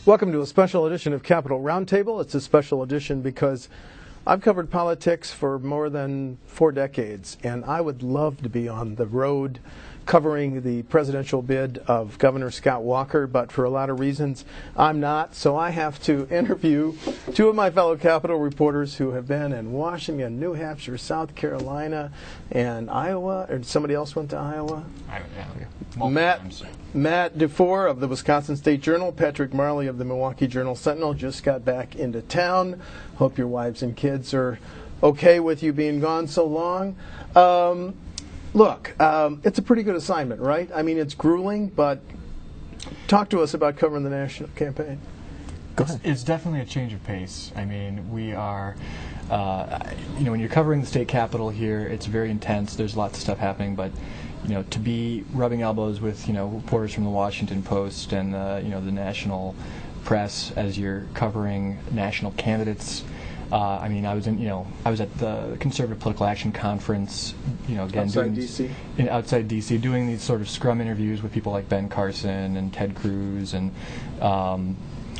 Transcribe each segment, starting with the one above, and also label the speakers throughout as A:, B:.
A: Welcome to a special edition of Capitol Roundtable. It's a special edition because I've covered politics for more than 4 decades, and I would love to be on the road covering the presidential bid of Governor Scott Walker, but for a lot of reasons I'm not, so I have to interview 2 of my fellow Capitol reporters who have been in Washington, New Hampshire, South Carolina, and Iowa. Or somebody else went to Iowa? Matt DeFour of the Wisconsin State Journal, Patrick Marley of the Milwaukee Journal Sentinel just got back into town. Hope your wives and kids are okay with you being gone so long. Look, it's a pretty good assignment, right? I mean, it's grueling, but talk to us about covering the national campaign.
B: Go ahead. It's definitely a change of pace. I mean, we are, when you're covering the state capitol here, it's very intense. There's lots of stuff happening, but to be rubbing elbows with reporters from the Washington Post and the national press as you're covering national candidates. I was at the Conservative Political Action Conference, again,
A: outside D.C.
B: Outside D.C., doing these sort of scrum interviews with people like Ben Carson and Ted Cruz, and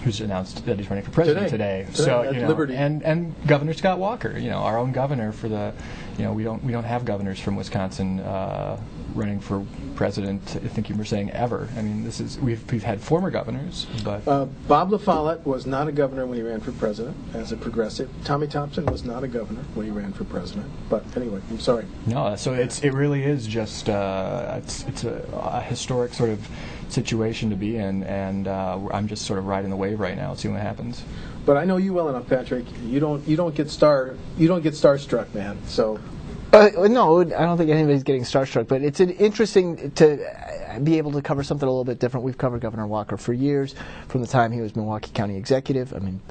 B: who's announced that he's running for president today.
A: So Liberty.
B: and Governor Scott Walker, our own governor for the, we don't have governors from Wisconsin running for president. I think you were saying ever. I mean, we've had former governors, but
A: Bob LaFollette was not a governor when he ran for president as a progressive. Tommy Thompson was not a governor when he ran for president. But anyway, I'm sorry.
B: No, so it really is just it's a historic sort of situation to be in, and I'm just sort of riding the wave right now, seeing what happens.
A: But I know you well enough, Patrick. You don't get starstruck, man. So.
C: No, I don't think anybody's getting starstruck, but it's interesting to be able to cover something a little bit different. We've covered Governor Walker for years, from the time he was Milwaukee County executive. I mean,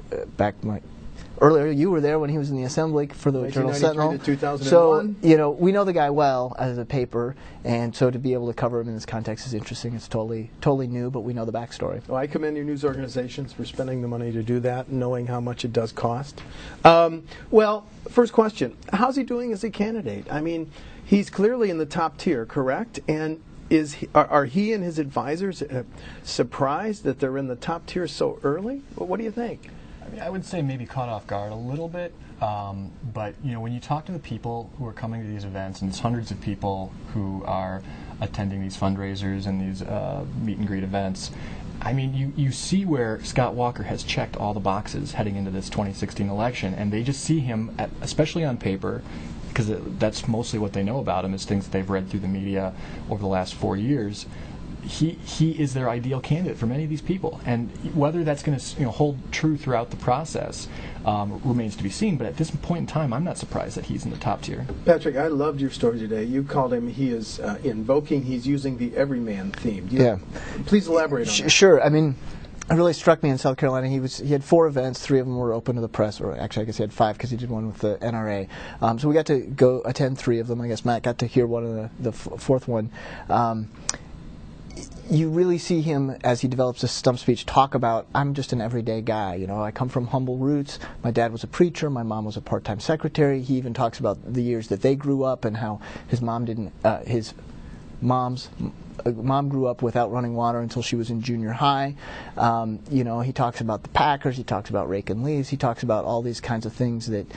C: earlier you were there when he was in the Assembly for the Journal Sentinel.
A: To 2001.
C: So, we know the guy well as a paper, and so to be able to cover him in this context is interesting. It's totally new, but we know the backstory.
A: Well, I commend your news organizations for spending the money to do that, knowing how much it does cost. Well, first question, how's he doing as a candidate? I mean, he's clearly in the top tier, correct? And are he and his advisors surprised that they're in the top tier so early? Well, what do you think?
B: I mean, I would say maybe caught off guard a little bit, but when you talk to the people who are coming to these events, and there's hundreds of people who are attending these fundraisers and these meet and greet events, I mean, you see where Scott Walker has checked all the boxes heading into this 2016 election, and they just see him, especially on paper, because that's mostly what they know about him, is things that they've read through the media over the last 4 years. He is their ideal candidate for many of these people, and whether that's going to hold true throughout the process remains to be seen. But at this point in time, I'm not surprised that he's in the top tier.
A: Patrick, I loved your story today. You called him. He is he's using the everyman theme. Please elaborate on that.
C: Sure. I mean, it really struck me in South Carolina. He had 4 events. 3 of them were open to the press, or actually I guess he had 5 because he did one with the NRA. So we got to go attend 3 of them. I guess Matt got to hear one of the 4th one. You really see him, as he develops a stump speech, talk about, I'm just an everyday guy. I come from humble roots. My dad was a preacher. My mom was a part-time secretary. He even talks about the years that they grew up and how his mom mom grew up without running water until she was in junior high. He talks about the Packers. He talks about raking leaves. He talks about all these kinds of things that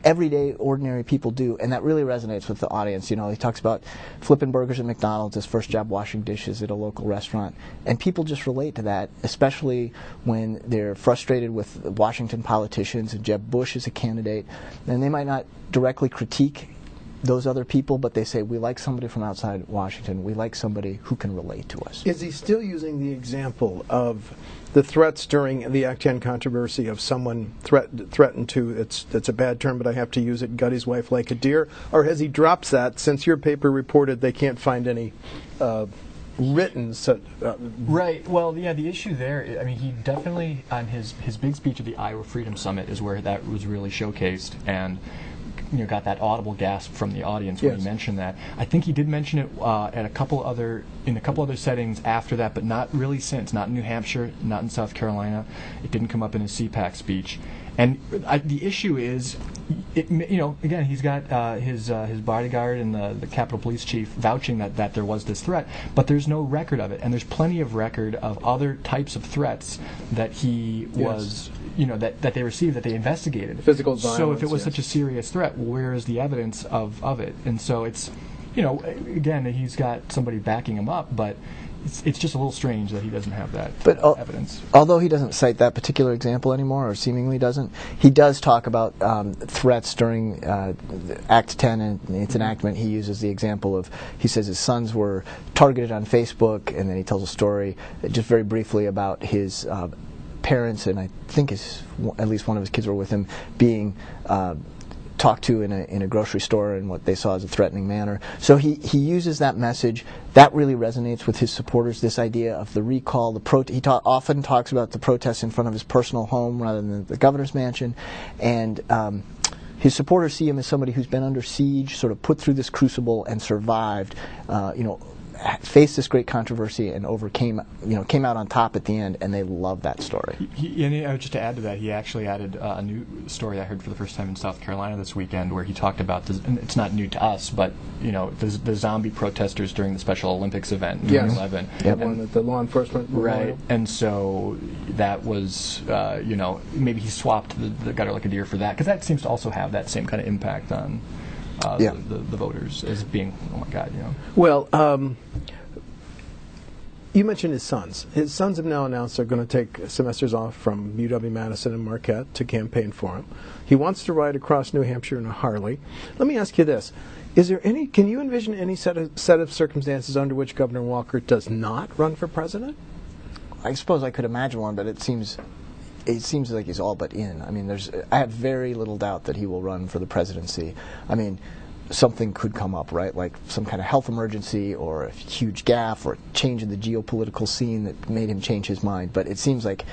C: everyday, ordinary people do, and that really resonates with the audience. He talks about flipping burgers at McDonald's, his first job washing dishes at a local restaurant, and people just relate to that, especially when they're frustrated with Washington politicians, and Jeb Bush is a candidate, and they might not directly critique those other people, but they say, we like somebody from outside Washington. We like somebody who can relate to us.
A: Is he still using the example of the threats during the Act 10 controversy of someone threatened to, it's a bad term, but I have to use it, gut his wife like a deer? Or has he dropped that since your paper reported they can't find any written?
B: Right. Well, yeah, the issue there, I mean, he definitely, on his big speech at the Iowa Freedom Summit is where that was really showcased, and got that audible gasp from the audience when he mentioned that. I think he did mention it in a couple other settings after that, but not really since. Not in New Hampshire, not in South Carolina. It didn't come up in his CPAC speech. the issue is, again, he's got his bodyguard and the Capitol Police Chief vouching that there was this threat, but there's no record of it, and there's plenty of record of other types of threats that he was, that they received, that they investigated.
A: Physical violence.
B: So if it was such a serious threat, where is the evidence of it? And so it's, again, he's got somebody backing him up, but it's just a little strange that he doesn't have that evidence.
C: Although he doesn't cite that particular example anymore, or seemingly doesn't, he does talk about threats during Act 10 and its enactment. He uses the example of, he says his sons were targeted on Facebook, and then he tells a story just very briefly about his parents, and I think at least one of his kids were with him, being talked to in a grocery store in what they saw as a threatening manner. So he uses that message. That really resonates with his supporters, this idea of the recall. He often talks about the protests in front of his personal home rather than the governor's mansion. And his supporters see him as somebody who's been under siege, sort of put through this crucible and survived, faced this great controversy and overcame, came out on top at the end, and they love that story.
B: And just to add to that, he actually added a new story I heard for the first time in South Carolina this weekend, where he talked about, and it's not new to us, but the zombie protesters during the Special Olympics event in 2011.
A: Yep. One at the law enforcement memorial.
B: Right, and so that was, maybe he swapped the gutter like a deer for that, because that seems to also have that same kind of impact on the voters as being, oh my God,
A: Well, you mentioned his sons. His sons have now announced they're going to take semesters off from UW-Madison and Marquette to campaign for him. He wants to ride across New Hampshire in a Harley. Let me ask you this. Can you envision any set of circumstances under which Governor Walker does not run for president?
C: I suppose I could imagine one, but it seems like he's all but in. I mean, I have very little doubt that he will run for the presidency. I mean, something could come up, right? Like some kind of health emergency or a huge gaffe or a change in the geopolitical scene that made him change his mind. But it seems like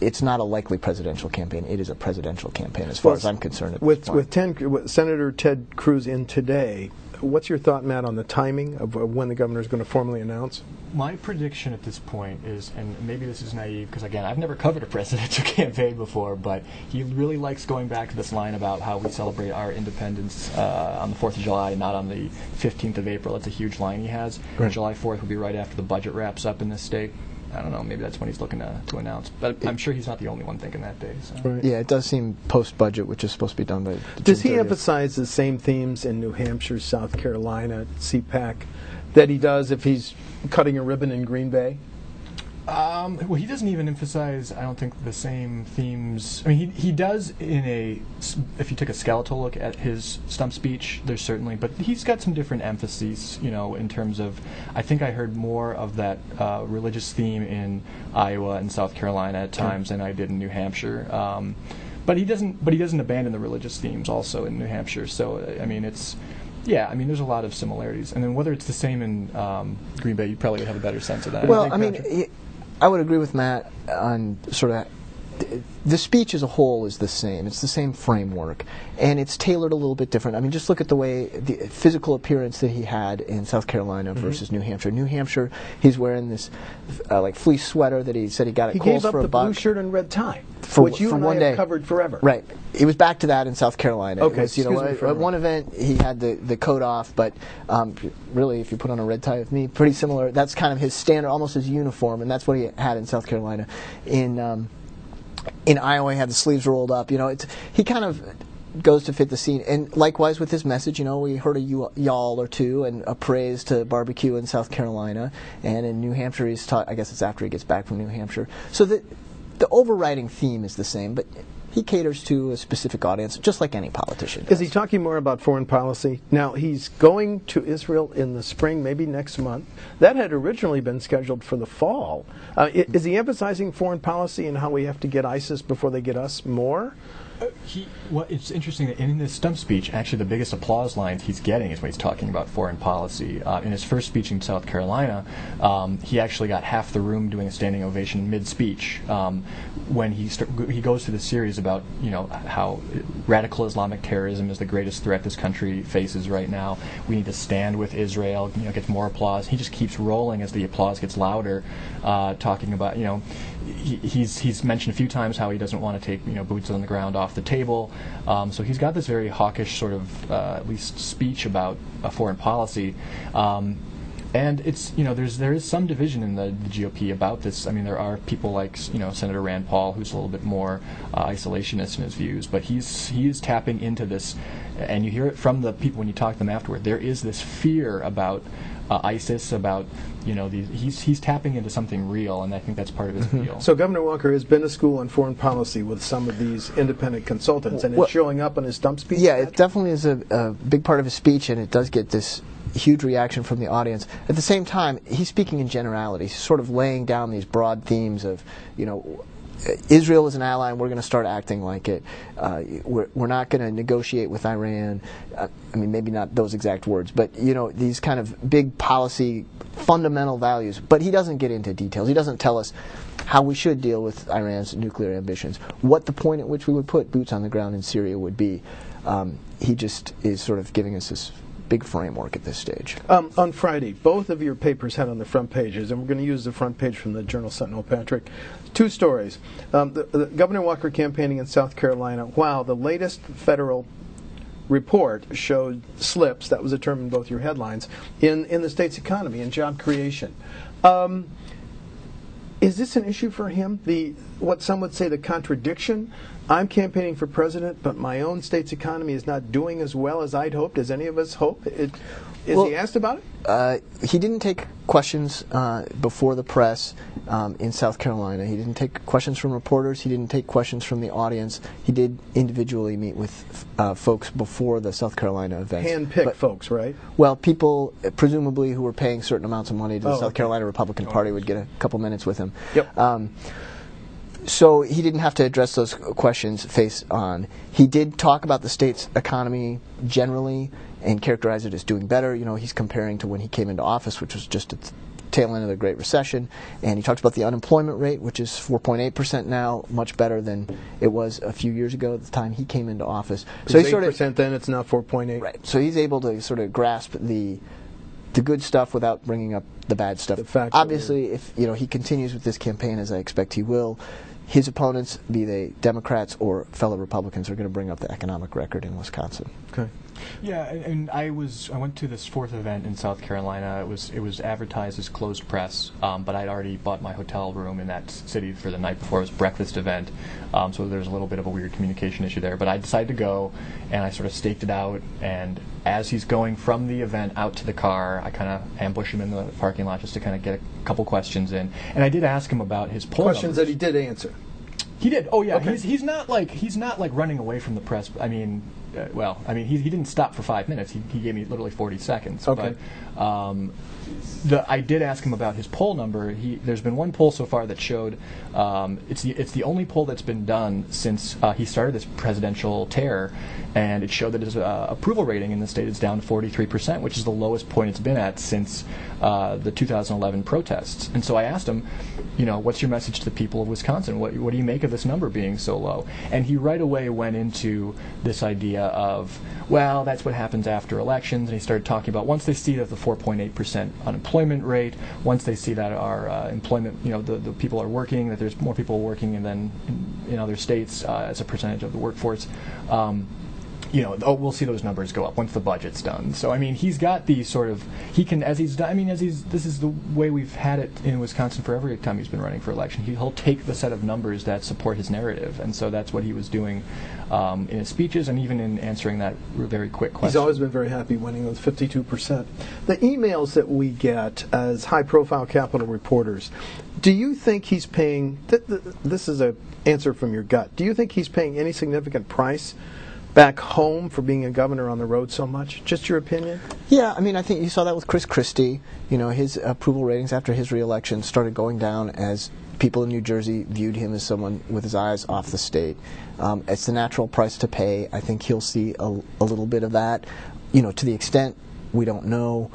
C: it's not a likely presidential campaign. It is a presidential campaign as far as I'm concerned at this point.
A: With Senator Ted Cruz in today, what's your thought, Matt, on the timing of when the governor is going to formally announce?
B: My prediction at this point is, and maybe this is naive, because again, I've never covered a presidential campaign before, but he really likes going back to this line about how we celebrate our independence on the 4th of July, not on the 15th of April. That's a huge line he has. Right. July 4th will be right after the budget wraps up in this state. I don't know, maybe that's when he's looking to announce. But I'm sure he's not the only one thinking that day. So.
C: Right. Yeah, it does seem post-budget, which is supposed to be done by
A: Does he emphasize the same themes in New Hampshire, South Carolina, CPAC, that he does if he's cutting a ribbon in Green Bay?
B: Well, he doesn't even emphasize, I don't think, the same themes. I mean, he does if you took a skeletal look at his stump speech, there's certainly, but he's got some different emphases, in terms of, I think I heard more of that religious theme in Iowa and South Carolina at times than I did in New Hampshire. But he doesn't abandon the religious themes also in New Hampshire. So, I mean, there's a lot of similarities. And then whether it's the same in Green Bay, you probably would have a better sense of that.
C: Well, I would agree with Matt on sort of the speech as a whole is the same. It's the same framework, and it's tailored a little bit different. I mean, just look at the way the physical appearance that he had in South Carolina versus New Hampshire. New Hampshire, he's wearing this like fleece sweater that he said he got at Kohl's for a buck.
A: He gave up the blue shirt and red tie, which you and I have covered forever.
C: Right. It was back to that in South Carolina.
A: Okay.
C: At one event he had the coat off, but really, if you put on a red tie with me, pretty similar. That's kind of his standard, almost his uniform, and that's what he had in South Carolina. In Iowa, he had the sleeves rolled up. He kind of goes to fit the scene. And likewise with his message, we heard a y'all or two and a praise to barbecue in South Carolina. And in New Hampshire, I guess it's after he gets back from New Hampshire. So the overriding theme is the same, but he caters to a specific audience, just like any politician does.
A: Is he talking more about foreign policy? Now, he's going to Israel in the spring, maybe next month. That had originally been scheduled for the fall. Is he emphasizing foreign policy and how we have to get ISIS before they get us more?
B: It's interesting that in this stump speech, actually the biggest applause lines he's getting is when he's talking about foreign policy. In his first speech in South Carolina, he actually got half the room doing a standing ovation mid-speech when he goes through the series about how radical Islamic terrorism is the greatest threat this country faces right now. We need to stand with Israel. Gets more applause. He just keeps rolling as the applause gets louder, talking about he's mentioned a few times how he doesn't want to take boots on the ground off the table. So he's got this very hawkish sort of at least speech about foreign policy. And it's there is some division in the GOP about this. I mean, there are people like Senator Rand Paul, who's a little bit more isolationist in his views, but he is tapping into this, and you hear it from the people when you talk to them afterward. There is this fear about ISIS, about he's tapping into something real, and I think that's part of his appeal.
A: So Governor Walker has been to school on foreign policy with some of these independent consultants, and it's showing up on his stump speech.
C: Yeah, it definitely is a big part of his speech, and it does get this huge reaction from the audience. At the same time, he's speaking in generalities, sort of laying down these broad themes of, Israel is an ally and we're going to start acting like it. We're not going to negotiate with Iran. I mean, maybe not those exact words, but, these kind of big policy fundamental values. But he doesn't get into details. He doesn't tell us how we should deal with Iran's nuclear ambitions, what the point at which we would put boots on the ground in Syria would be. He just is sort of giving us this big framework at this stage.
A: On Friday, both of your papers had on the front pages, and we're going to use the front page from the Journal Sentinel, Patrick. Two stories. The Governor Walker campaigning in South Carolina. Wow, the latest federal report showed slips, that was a term in both your headlines, in the state's economy and job creation. Is this an issue for him? What some would say the contradiction? I'm campaigning for president, but my own state's economy is not doing as well as I'd hoped, as any of us hoped. Is he asked about it?
C: He didn't take questions before the press in South Carolina. He didn't take questions from reporters. He didn't take questions from the audience. He did individually meet with folks before the South Carolina event.
A: Hand-picked folks, right?
C: Well, people presumably who were paying certain amounts of money to the South Carolina Republican Party would get a couple minutes with him.
A: Yep.
C: So he didn't have to address those questions face on. He did talk about the state's economy generally and characterize it as doing better. He's comparing to when he came into office, which was just at the tail end of the Great Recession. And he talks about the unemployment rate, which is 4.8% now, much better than it was a few years ago at the time he came into office.
A: So he's 8% then, it's now 4.8.
C: Right. So he's able to sort of grasp the good stuff without bringing up the bad stuff. Obviously, if he continues with this campaign, as I expect he will, his opponents, be they Democrats or fellow Republicans, are going to bring up the economic record in Wisconsin.
A: Okay.
B: Yeah, and I went to this fourth event in South Carolina. It was advertised as closed press, but I'd already bought my hotel room in that city for the night before. It was a breakfast event, so there's a little bit of a weird communication issue there. But I decided to go, and I sort of staked it out. And as he's going from the event out to the car, I kind of ambush him in the parking lot just to kind of get a couple questions in. And I did ask him about his poll
A: questions
B: numbers.
A: that he did answer.
B: He did. Oh yeah.
A: Okay.
B: He's not like running away from the press. I mean. He didn't stop for 5 minutes. He gave me literally 40 seconds.
A: Okay.
B: But I did ask him about his poll number. There's been one poll so far that showed it's the only poll that's been done since he started this presidential tear, and it showed that his approval rating in the state is down to 43%, which is the lowest point it's been at since the 2011 protests. And so I asked him, what's your message to the people of Wisconsin? What do you make of this number being so low? And he right away went into this idea of, well, that's what happens after elections, and he started talking about once they see that the 4.8% unemployment rate, once they see that our employment, the people are working, that there's more people working than in other states as a percentage of the workforce, we'll see those numbers go up once the budget's done. So I mean, he's got these sort of this is the way we've had it in Wisconsin for every time he's been running for election. He'll take the set of numbers that support his narrative, and so that's what he was doing in his speeches and even in answering that very quick question.
A: He's always been very happy winning those 52%. The emails that we get as high-profile Capitol reporters, do you think he's paying? This is an answer from your gut. Do you think he's paying any significant price back home for being a governor on the road so much? Just your opinion?
C: Yeah, I mean, I think you saw that with Chris Christie. His approval ratings after his reelection started going down as people in New Jersey viewed him as someone with his eyes off the state. It's the natural price to pay. I think he'll see a little bit of that. To the extent we don't know.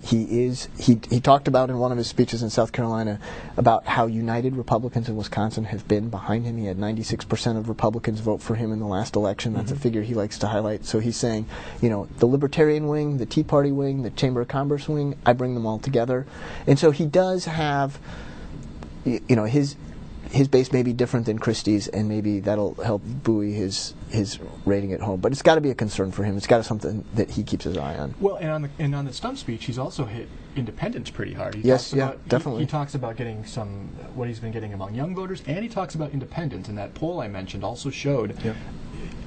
C: He talked about in one of his speeches in South Carolina about how united Republicans in Wisconsin have been behind him. He had 96% of Republicans vote for him in the last election. That's a figure he likes to highlight. So he's saying, the Libertarian wing, the Tea Party wing, the Chamber of Commerce wing, I bring them all together. And so he does have, his base may be different than Christie's, and maybe that'll help buoy his rating at home. But it's got to be a concern for him. It's got to be something that he keeps his eye on.
B: Well, and on the stump speech, he's also hit independents pretty hard.
C: Definitely.
B: He talks about getting what he's been getting among young voters, and he talks about independents. And that poll I mentioned also showed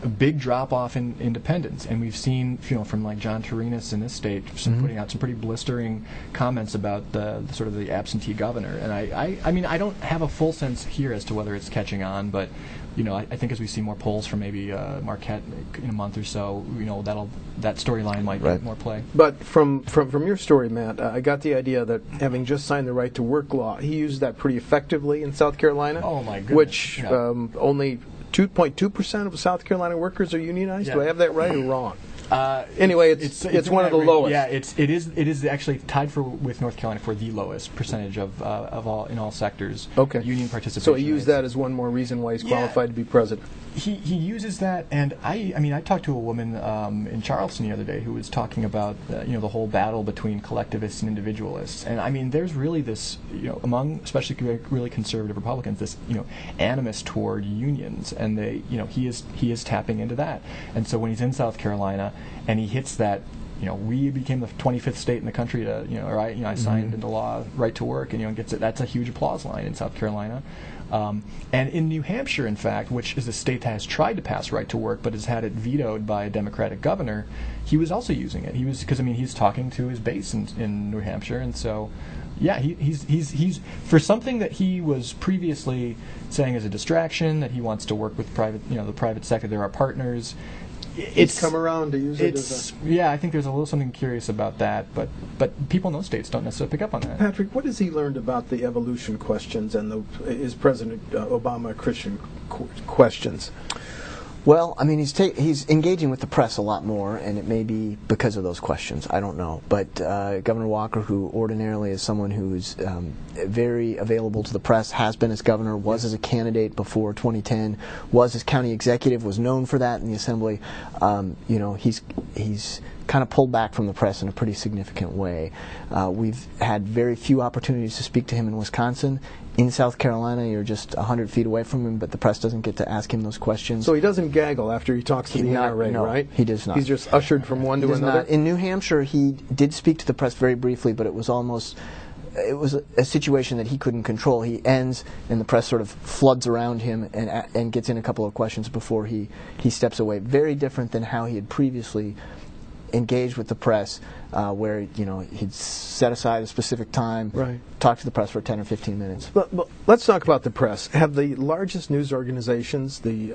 B: a big drop-off in independents. And we've seen, from like John Torinas in this state, putting out some pretty blistering comments about the sort of the absentee governor. And I mean, I don't have a full sense here as to whether it's catching on, but I think as we see more polls from maybe Marquette in a month or so, that storyline might get more play.
A: But from your story, Matt, I got the idea that having just signed the right to work law, he used that pretty effectively in South Carolina.
B: Oh my goodness!
A: Which only 2.2% of South Carolina workers are unionized. Do I have that right or wrong? Anyway, it's one of the lowest.
B: Yeah, it is actually tied with North Carolina for the lowest percentage of all in all sectors.
A: Okay.
B: Union participation.
A: So he used that as one more reason why he's qualified to be president.
B: He uses that, and I talked to a woman in Charleston the other day who was talking about the whole battle between collectivists and individualists, and I mean there's really this among especially really conservative Republicans this animus toward unions, and he is tapping into that, and so when he's in South Carolina and he hits that. We became the 25th state in the country to, I signed into law right to work, and gets it. That's a huge applause line in South Carolina, and in New Hampshire, in fact, which is a state that has tried to pass right to work but has had it vetoed by a Democratic governor. He was also using it. Because he's talking to his base in New Hampshire, and so. Yeah, he's for something that he was previously saying as a distraction that he wants to work with the private sector. There are partners.
A: It's come around to use it as a...
B: Yeah, I think there's a little something curious about that, but people in those states don't necessarily pick up on that.
A: Patrick, what has he learned about the evolution questions and is President Obama Christian questions?
C: Well, I mean, he's engaging with the press a lot more, and it may be because of those questions. I don't know. But Governor Walker, who ordinarily is someone who's very available to the press, has been as governor, was as a candidate before 2010, was as county executive, was known for that in the Assembly. He's kind of pulled back from the press in a pretty significant way. We've had very few opportunities to speak to him in Wisconsin. In South Carolina, you're just 100 feet away from him, but the press doesn't get to ask him those questions.
A: So he doesn't gaggle after he talks to the NRA,
C: no,
A: right?
C: He does not.
A: He's just ushered from one to another?
C: In New Hampshire, he did speak to the press very briefly, but it was a situation that he couldn't control. He ends, and the press sort of floods around him and gets in a couple of questions before he steps away. Very different than how he had previously engaged with the press, where he'd set aside a specific time, talk to the press for 10 or 15 minutes.
A: But let's talk about the press. Have the largest news organizations, the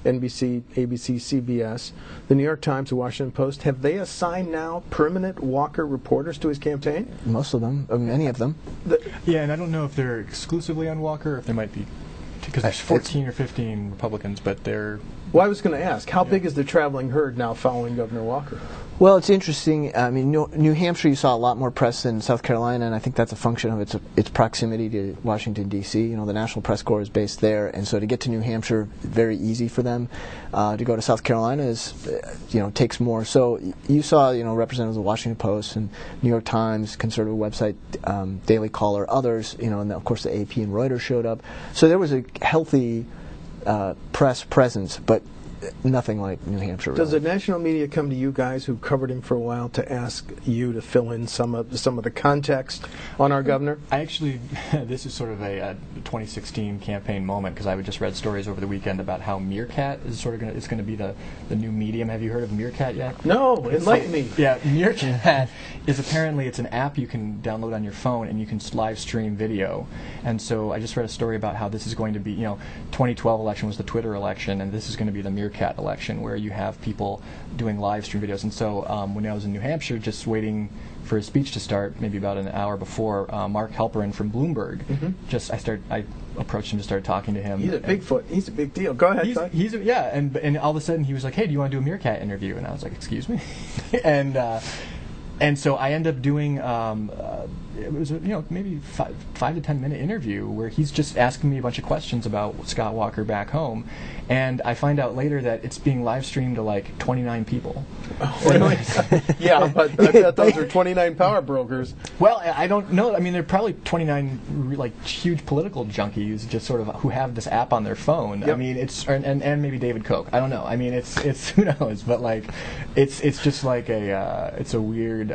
A: NBC, ABC, CBS, the New York Times, the Washington Post, have they assigned now permanent Walker reporters to his campaign?
C: Most of them, many of them.
B: Yeah, and I don't know if they're exclusively on Walker, or if there might be, because there's 14 or 15 Republicans, but they're...
A: Well, I was going to ask, how big is the traveling herd now following Governor Walker?
C: Well, it's interesting. I mean, New Hampshire, you saw a lot more press than South Carolina, and I think that's a function of its proximity to Washington, D.C. The National Press Corps is based there, and so to get to New Hampshire, very easy for them. To go to South Carolina is, takes more. So you saw, representatives of the Washington Post and New York Times, conservative website, Daily Caller, others, and of course the AP and Reuters showed up. So there was a healthy press presence, but nothing like New Hampshire.
A: Does the national media come to you guys who covered him for a while to ask you to fill in some of the context on our governor?
B: I actually, this is sort of a 2016 campaign moment, because I just read stories over the weekend about how Meerkat is going to be the new medium. Have you heard of Meerkat yet?
A: No, enlighten me.
B: Yeah, Meerkat is apparently it's an app you can download on your phone, and you can live stream video. And so I just read a story about how this is going to be. 2012 election was the Twitter election, and this is going to be the Meerkat election, where you have people doing live stream videos. And so when I was in New Hampshire, just waiting for his speech to start, maybe about an hour before, Mark Halperin from Bloomberg, I approached him to start talking to him.
A: He's a Bigfoot. He's a big deal. Go ahead.
B: And all of a sudden he was like, "Hey, do you want to do a Meerkat interview?" And I was like, "Excuse me," and And so I end up doing it was maybe 5 to 10 minute interview where he's just asking me a bunch of questions about Scott Walker back home, and I find out later that it's being live streamed to like 29 people.
A: Really? Yeah, but I bet those are 29 power brokers.
B: Well, I don't know. I mean, they're probably 29 like huge political junkies, just sort of who have this app on their phone.
A: Yep.
B: I mean, it's and maybe David Koch. I don't know. I mean, it's who knows, but like it's just like it's a weird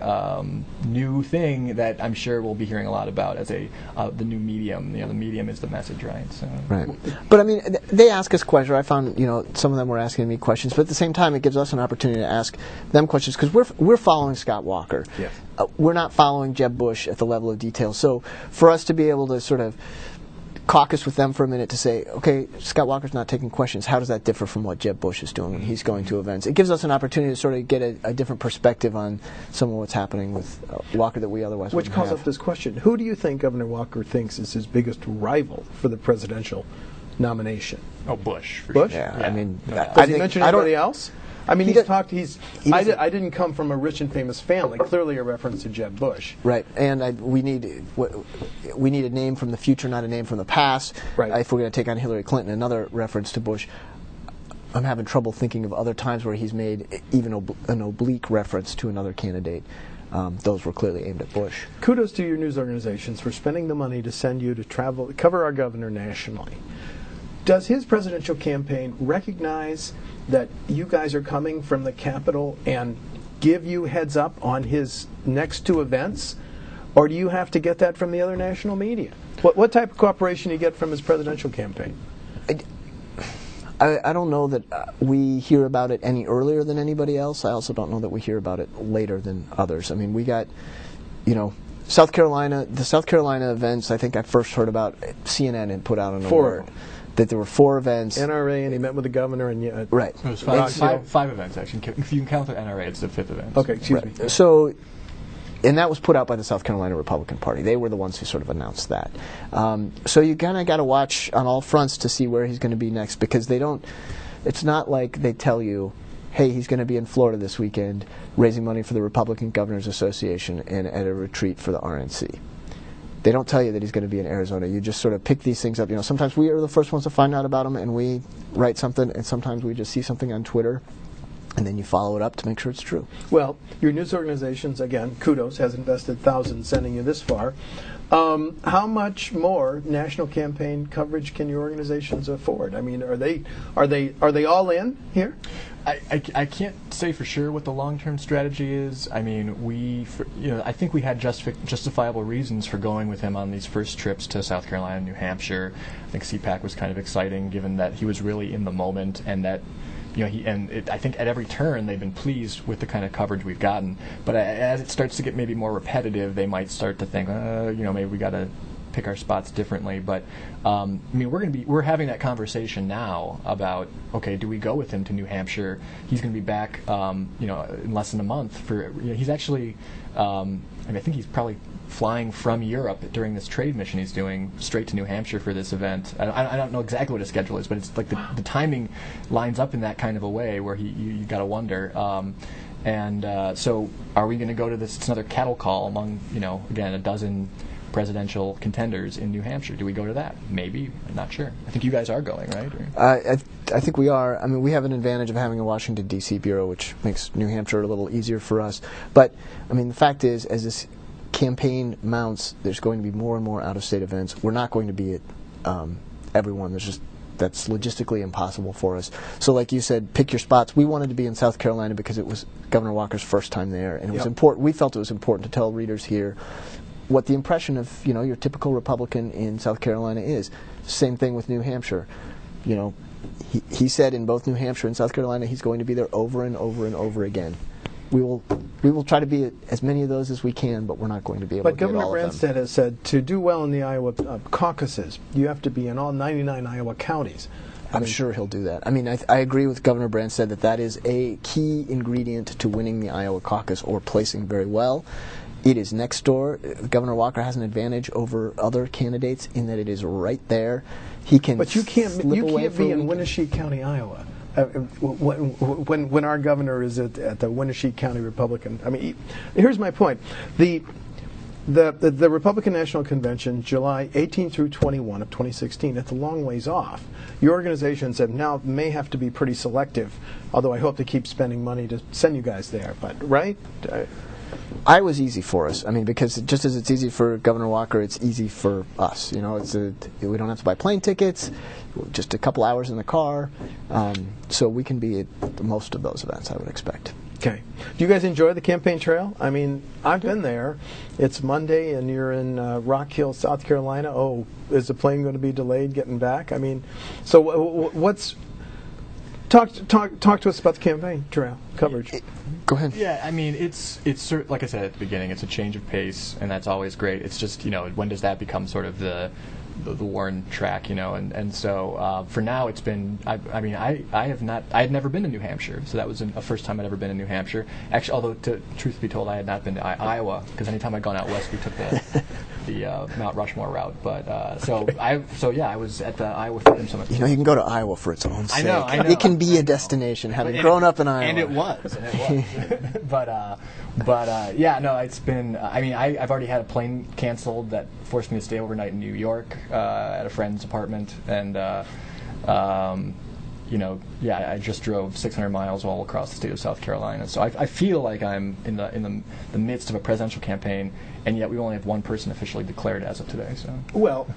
B: new thing that I'm sure we'll be hearing a lot about as the new medium. The medium is the message, right? So.
C: Right. But I mean, they ask us questions. I found some of them were asking me questions, but at the same time, it gives us an opportunity to ask them questions because we're following Scott Walker.
A: Yes.
C: We're not following Jeb Bush at the level of detail. So for us to be able to sort of caucus with them for a minute to say, okay, Scott Walker's not taking questions. How does that differ from what Jeb Bush is doing when he's going to events? It gives us an opportunity to sort of get a different perspective on some of what's happening with Walker that we otherwise wouldn't have.
A: Which calls up this question. Who do you think Governor Walker thinks is his biggest rival for the presidential nomination?
B: Oh, Bush. For
A: Bush?
B: Sure.
C: Yeah, I mean,
A: Does he mention anybody else? I mean,
C: He
A: I didn't come from a rich and famous family. Clearly, a reference to Jeb Bush.
C: Right, and we need a name from the future, not a name from the past.
A: Right.
C: If we're going to take on Hillary Clinton, another reference to Bush. I'm having trouble thinking of other times where he's made even an oblique reference to another candidate. Those were clearly aimed at Bush.
A: Kudos to your news organizations for spending the money to send you to travel, cover our governor nationally. Does his presidential campaign recognize that you guys are coming from the Capitol and give you heads up on his next two events? Or do you have to get that from the other national media? What type of cooperation do you get from his presidential campaign?
C: I don't know that we hear about it any earlier than anybody else. I also don't know that we hear about it later than others. I mean, we got, South Carolina, the South Carolina events, I think I first heard about CNN had put out an alert that there were 4 events.
A: NRA, and he met with the governor, and
C: right.
B: It was five events, actually. If you can count the NRA, it's the 5th event.
A: Okay, excuse me.
C: So, and that was put out by the South Carolina Republican Party. They were the ones who sort of announced that. So you kind of got to watch on all fronts to see where he's going to be next, because it's not like they tell you, hey, he's going to be in Florida this weekend raising money for the Republican Governors Association and at a retreat for the RNC. They don't tell you that he's going to be in Arizona. You just sort of pick these things up. Sometimes we are the first ones to find out about him, and we write something, and sometimes we just see something on Twitter, and then you follow it up to make sure it's true.
A: Well, your news organizations, again, kudos, has invested thousands sending you this far. How much more national campaign coverage can your organizations afford? I mean, are they all in here?
B: I can't say for sure what the long-term strategy is. I mean, I think we had justifiable reasons for going with him on these first trips to South Carolina and New Hampshire. I think CPAC was kind of exciting, given that he was really in the moment, and that I think at every turn they've been pleased with the kind of coverage we've gotten. But as it starts to get maybe more repetitive, they might start to think, maybe we got to pick our spots differently. But I mean, we're having that conversation now about, okay, do we go with him to New Hampshire? He's going to be back, in less than a month. He's actually, I think he's probably flying from Europe during this trade mission he's doing straight to New Hampshire for this event. I don't know exactly what his schedule is, but it's like the timing lines up in that kind of a way where you got to wonder. So are we going to go to this? It's another cattle call among, again, a dozen presidential contenders in New Hampshire. Do we go to that? Maybe. I'm not sure. I think you guys are going, right?
C: I think we are. I mean, we have an advantage of having a Washington, D.C. bureau, which makes New Hampshire a little easier for us. But, I mean, the fact is, as this campaign mounts, there's going to be more and more out-of-state events. We're not going to be at everyone. That's logistically impossible for us. So like you said, pick your spots. We wanted to be in South Carolina because it was Governor Walker's first time there, and it was important. We felt it was important to tell readers here what the impression of your typical Republican in South Carolina is. Same thing with New Hampshire. He said in both New Hampshire and South Carolina he's going to be there over and over and over again. We will try to be at as many of those as we can, but we're not going to be able to get all of them.
A: But Governor Branstad has said to do well in the Iowa caucuses, you have to be in all 99 Iowa counties.
C: I'm sure he'll do that. I mean, I agree with Governor Branstad that is a key ingredient to winning the Iowa caucus or placing very well. It is next door. Governor Walker has an advantage over other candidates in that it is right there. He can.
A: But you can't be in Winneshiek County, Iowa. when our governor is at the Wenatchee County Republican. I mean, here's my point: the Republican National Convention, July 18 through 21 of 2016. It's a long ways off. Your organizations have now may have to be pretty selective. Although I hope to keep spending money to send you guys there. But right.
C: Iowa's was easy for us. I mean, because just as it's easy for Governor Walker, it's easy for us. You know, we don't have to buy plane tickets, just a couple hours in the car, so we can be at most of those events, I would expect.
A: Okay. Do you guys enjoy the campaign trail? I mean, I've been there. It's Monday, and you're in Rock Hill, South Carolina. Oh, is the plane going to be delayed getting back? I mean, so what's talk to us about the campaign trail coverage.
C: Go ahead.
B: Yeah, I mean, it's like I said at the beginning, it's a change of pace, and that's always great. It's just, you know, when does that become sort of the worn track, you know? And so for now, it's been. I had never been to New Hampshire, so that was a first time I'd ever been in New Hampshire. Actually, although truth be told, I had not been to Iowa, because anytime I'd gone out west, we took the Mount Rushmore route. But I was at the Iowa Freedom Summit.
C: You know, you can go to Iowa for its own sake.
B: I know.
C: It can be a destination, having grown up in Iowa.
B: And it was. Yeah, no, it's been. I mean, I've already had a plane canceled that forced me to stay overnight in New York at a friend's apartment, and I just drove 600 miles all across the state of South Carolina. So I feel like I'm in the midst of a presidential campaign, and yet we only have one person officially declared as of today. So
A: well.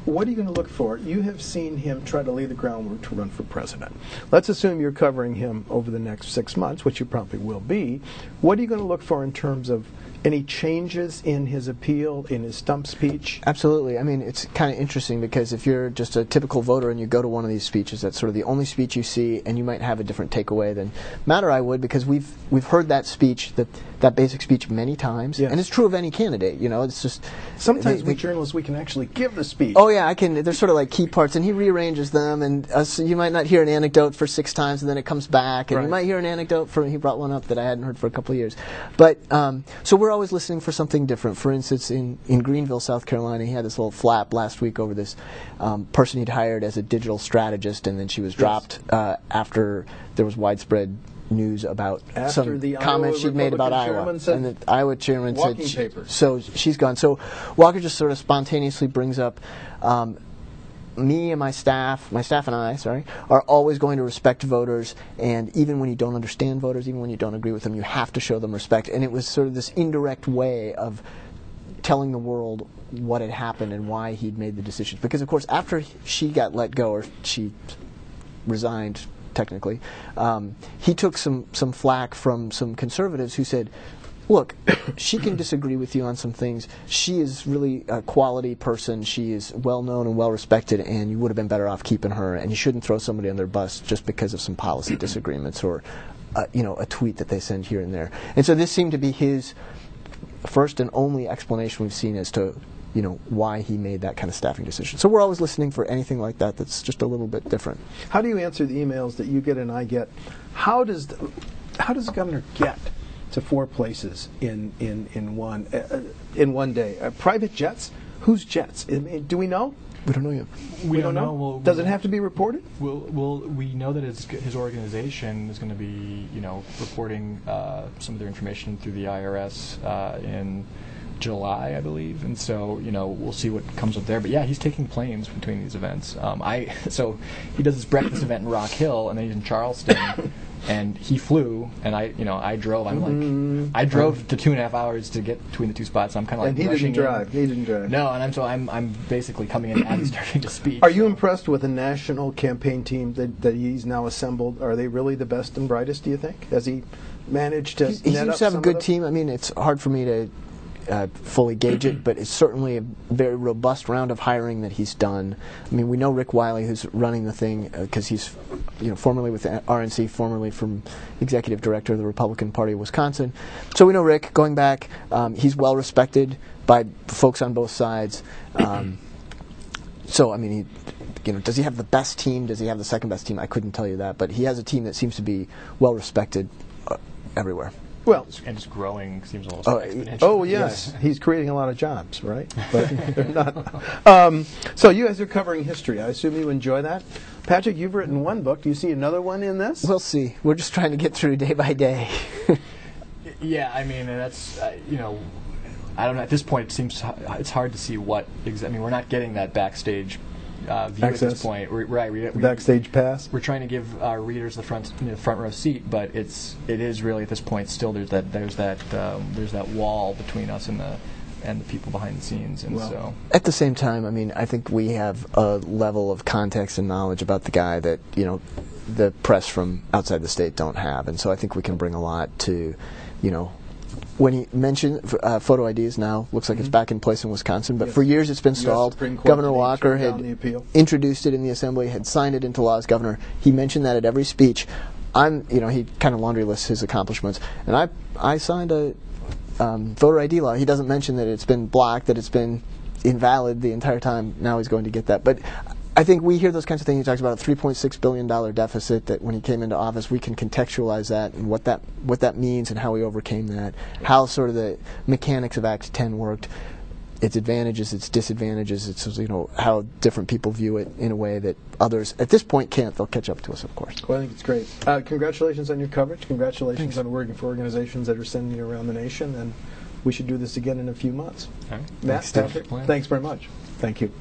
A: What are you going to look for? You have seen him try to lay the groundwork to run for president. Let's assume you're covering him over the next 6 months, which you probably will be. What are you going to look for in terms of any changes in his appeal, in his stump speech?
C: Absolutely. I mean, it's kind of interesting because if you're just a typical voter and you go to one of these speeches, that's sort of the only speech you see, and you might have a different takeaway than Matt or I would, because we've heard that speech, that basic speech many times,
A: yes.
C: And it's true of any candidate. You know, it's just
A: sometimes we journalists we can actually give the speech.
C: Oh yeah, I can. There's sort of like key parts, and he rearranges them, and so you might not hear an anecdote for 6 times, and then it comes back, and
A: right.
C: You might hear an anecdote he brought one up that I hadn't heard for a couple of years, but so we're always listening for something different. For instance, in Greenville, South Carolina, he had this little flap last week over this person he'd hired as a digital strategist, and then she was dropped after there was widespread news about some comments she'd made about Iowa. And the Iowa chairman said, so she's gone. So Walker just sort of spontaneously brings up, me and my staff and I, are always going to respect voters, and even when you don't understand voters, even when you don't agree with them, you have to show them respect. And it was sort of this indirect way of telling the world what had happened and why he'd made the decisions. Because, of course, after she got let go, or she resigned, technically, he took some flack from some conservatives who said, look, she can disagree with you on some things. She is really a quality person. She is well-known and well-respected, and you would have been better off keeping her, and you shouldn't throw somebody on their bus just because of some policy disagreements or a tweet that they send here and there. And so this seemed to be his first and only explanation we've seen as to why he made that kind of staffing decision. So we're always listening for anything like that that's just a little bit different.
A: How do you answer the emails that you get and I get? How does the governor get to 4 places in one day? Private jets? Whose jets? Do we know?
C: We don't know yet.
B: We don't know.
A: Does it have to be reported?
B: We know that his organization is going to be, reporting some of their information through the IRS in July, I believe, and so we'll see what comes up there. But yeah, he's taking planes between these events. So he does this breakfast event in Rock Hill, and then he's in Charleston, and he flew, and I drove. I drove to 2.5 hours to get between the 2 spots. I'm kind of like.
A: And he didn't drive. He didn't drive.
B: No, and I'm basically coming in as he's starting to speak.
A: Are you impressed with the national campaign team that he's now assembled? Are they really the best and brightest? Do you think? Has he managed to?
C: He seems to have a good team. I mean, it's hard for me to fully gauge it, but it's certainly a very robust round of hiring that he's done. I mean, we know Rick Wiley, who's running the thing, because he's formerly with the RNC, formerly from executive director of the Republican Party of Wisconsin. So we know Rick going back. He's well respected by folks on both sides. So I mean, does he have the best team? Does he have the second best team? I couldn't tell you that, but he has a team that seems to be well respected everywhere.
B: Well, and it's growing, seems almost exponential.
A: Oh, yes. He's creating a lot of jobs, right? But they're not. So you guys are covering history. I assume you enjoy that. Patrick, you've written one book. Do you see another one in this?
C: We'll see. We're just trying to get through day by day.
B: Yeah, I mean, that's, you know, I don't know. At this point, it's hard to see what. I mean, we're not getting that backstage view
A: Access.
B: at this point. Right.
A: Backstage pass.
B: We're trying to give our readers the front row seat, but it is really at this point still there's that wall between us and the people behind the scenes, and so.
C: At the same time, I mean, I think we have a level of context and knowledge about the guy that, you know, the press from outside the state don't have, and so I think we can bring a lot to, you know. When he mentioned photo IDs now, looks like it's back in place in Wisconsin, but for years it's been stalled. Governor Walker had introduced it in the Assembly, had signed it into law as governor. He mentioned that at every speech. He kind of laundry lists his accomplishments, and I signed a voter ID law. He doesn't mention that it's been blocked, that it's been invalid the entire time. Now he's going to get that, but I think we hear those kinds of things. He talks about a $3.6 billion deficit that when he came into office, we can contextualize that and what that means and how he overcame that, how sort of the mechanics of Act 10 worked, its advantages, its disadvantages, its, you know, how different people view it in a way that others at this point can't. They'll catch up to us, of course.
A: Well, I think it's great. Congratulations on your coverage. Congratulations on working for organizations that are sending you around the nation, and we should do this again in a few months.
B: All right.
A: Matt, Patrick, thanks very much. Thank you.